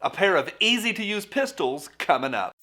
A pair of easy-to-use pistols coming up.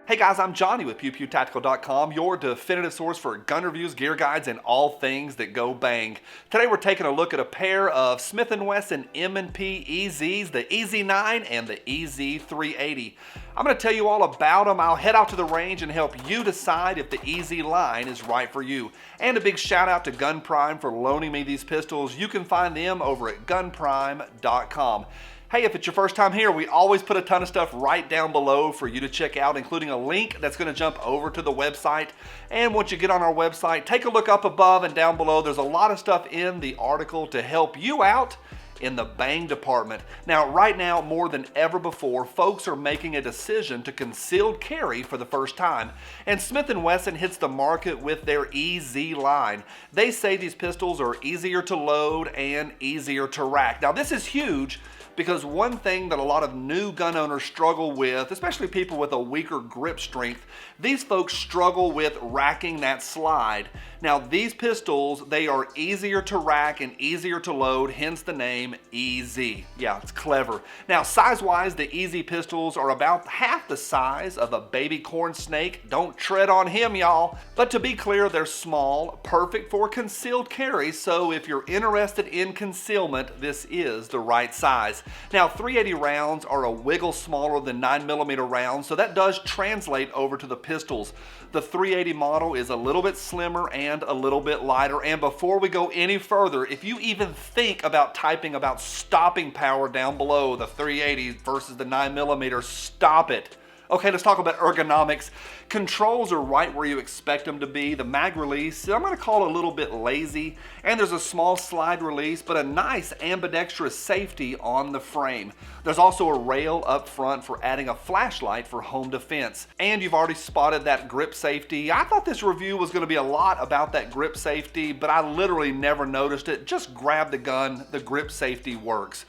Hey guys, I'm Johnny with PewPewTactical.com, your definitive source for gun reviews, gear guides, and all things that go bang. Today we're taking a look at a pair of Smith & Wesson M&P EZs, the EZ9 and the EZ380. I'm going to tell you all about them. I'll head out to the range and help you decide if the EZ line is right for you. And a big shout out to Gun Prime for loaning me these pistols. You can find them over at gunprime.com. Hey, if it's your first time here, we always put a ton of stuff right down below for you to check out, including a link that's going to jump over to the website. And once you get on our website, take a look up above and down below. There's a lot of stuff in the article to help you out in the bang department. Now, right now, more than ever before, folks are making a decision to concealed carry for the first time. And Smith & Wesson hits the market with their EZ line. They say these pistols are easier to load and easier to rack. Now, this is huge, because one thing that a lot of new gun owners struggle with, especially people with a weaker grip strength, these folks struggle with racking that slide. Now these pistols, they are easier to rack and easier to load, hence the name EZ. Yeah, it's clever. Now size-wise, the EZ pistols are about half the size of a baby corn snake. Don't tread on him, y'all. But to be clear, they're small, perfect for concealed carry, so if you're interested in concealment, this is the right size. Now 380 rounds are a wiggle smaller than 9mm rounds, so that does translate over to the pistols. The 380 model is a little bit slimmer and a little bit lighter. And before we go any further, if you even think about typing about stopping power down below the 380 versus the 9mm, stop it. Okay, let's talk about ergonomics. Controls are right where you expect them to be. The mag release, I'm going to call it a little bit lazy, and there's a small slide release, but a nice ambidextrous safety on the frame. There's also a rail up front for adding a flashlight for home defense. And you've already spotted that grip safety. I thought this review was going to be a lot about that grip safety, but I literally never noticed it. Just grab the gun, the grip safety works.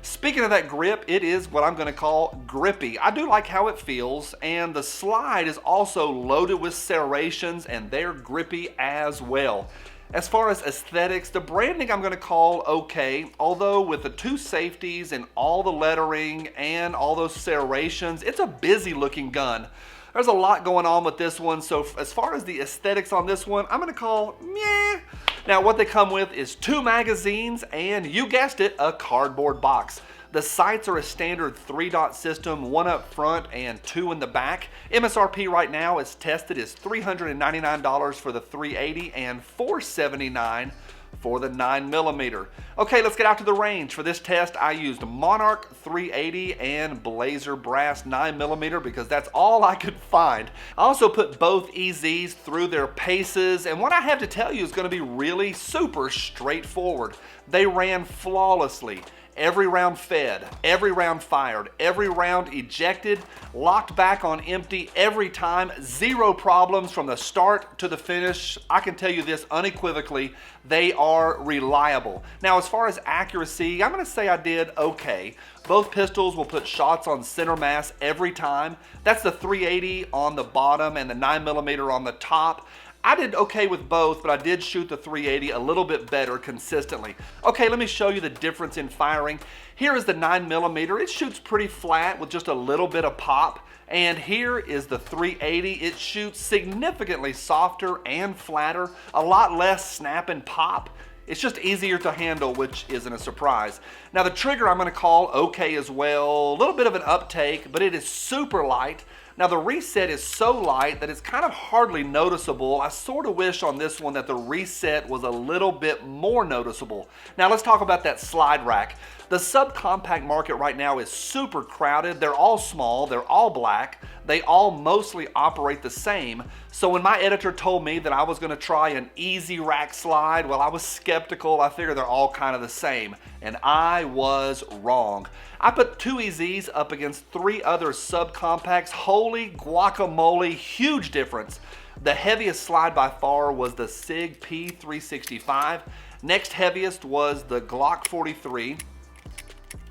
Speaking of that grip, it is what I'm going to call grippy. I do like how it feels, and the slide is also loaded with serrations, and they're grippy as well. As far as aesthetics, the branding I'm going to call okay, although with the two safeties and all the lettering and all those serrations, it's a busy looking gun. There's a lot going on with this one, so as far as the aesthetics on this one, I'm going to call meh. Now what they come with is 2 magazines and, you guessed it, a cardboard box. The sights are a standard 3-dot system, 1 up front and 2 in the back. MSRP right now is tested is $399 for the 380 and $479 for the 9mm. Okay, let's get out to the range. For this test, I used Monarch 380 and Blazer Brass 9mm because that's all I could find. I also put both EZs through their paces, and what I have to tell you is going to be really super straightforward. They ran flawlessly. Every round fed, every round fired, every round ejected, locked back on empty every time, zero problems from the start to the finish. I can tell you this unequivocally, they are reliable. Now as far as accuracy, I'm going to say I did okay. Both pistols will put shots on center mass every time. That's the 380 on the bottom and the 9mm on the top. I did okay with both, but I did shoot the 380 a little bit better consistently. Okay, let me show you the difference in firing. Here is the 9mm. It shoots pretty flat with just a little bit of pop. And here is the 380. It shoots significantly softer and flatter, a lot less snap and pop. It's just easier to handle, which isn't a surprise. Now the trigger I'm going to call okay as well. A little bit of an uptake, but it is super light. Now the reset is so light that it's kind of hardly noticeable. I sort of wish on this one that the reset was a little bit more noticeable. Now let's talk about that slide rack. The subcompact market right now is super crowded. They're all small, they're all black, they all mostly operate the same. So when my editor told me that I was going to try an EZ rack slide, well, I was skeptical. I figured they're all kind of the same, and I was wrong. I put 2 EZs up against 3 other subcompacts. Holy guacamole, huge difference. The heaviest slide by far was the SIG P365. Next heaviest was the Glock 43.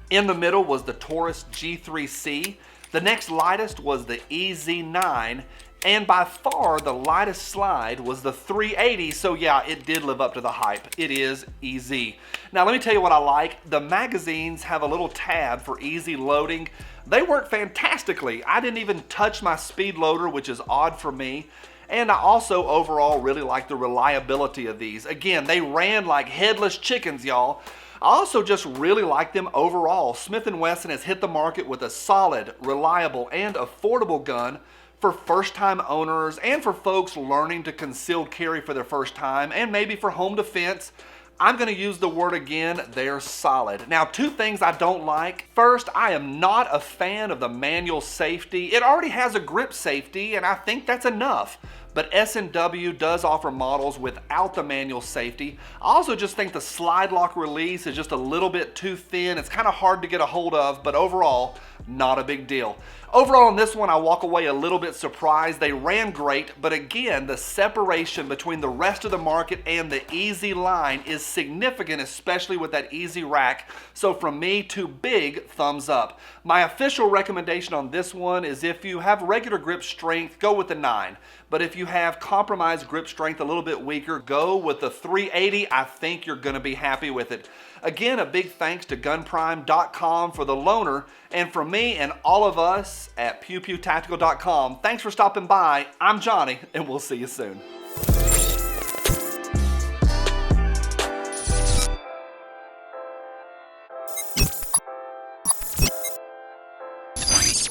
In the middle was the Taurus G3C. The next lightest was the EZ9, And by far the lightest slide was the 380, so yeah, it did live up to the hype. It is easy. Now let me tell you what I like. The magazines have a little tab for easy loading. They work fantastically. I didn't even touch my speed loader, which is odd for me. And I also overall really like the reliability of these. Again, they ran like headless chickens, y'all. I also just really like them overall. Smith & Wesson has hit the market with a solid, reliable, and affordable gun for first-time owners and for folks learning to concealed carry for their first time, and maybe for home defense. I'm going to use the word again, they're solid. Now, two things I don't like. First, I am not a fan of the manual safety. It already has a grip safety, and I think that's enough. But S&W does offer models without the manual safety. I also just think the slide lock release is just a little bit too thin. It's kind of hard to get a hold of, but overall, not a big deal. Overall on this one, I walk away a little bit surprised. They ran great, but again, the separation between the rest of the market and the EZ line is significant, especially with that EZ rack. So from me, two big thumbs up. My official recommendation on this one is if you have regular grip strength, go with the 9. But if you have compromised grip strength, a little bit weaker, go with the 380. I think you're going to be happy with it. Again, a big thanks to gunprime.com for the loaner, and from me and all of us at pewpewtactical.com, thanks for stopping by. I'm Johnny, and we'll see you soon.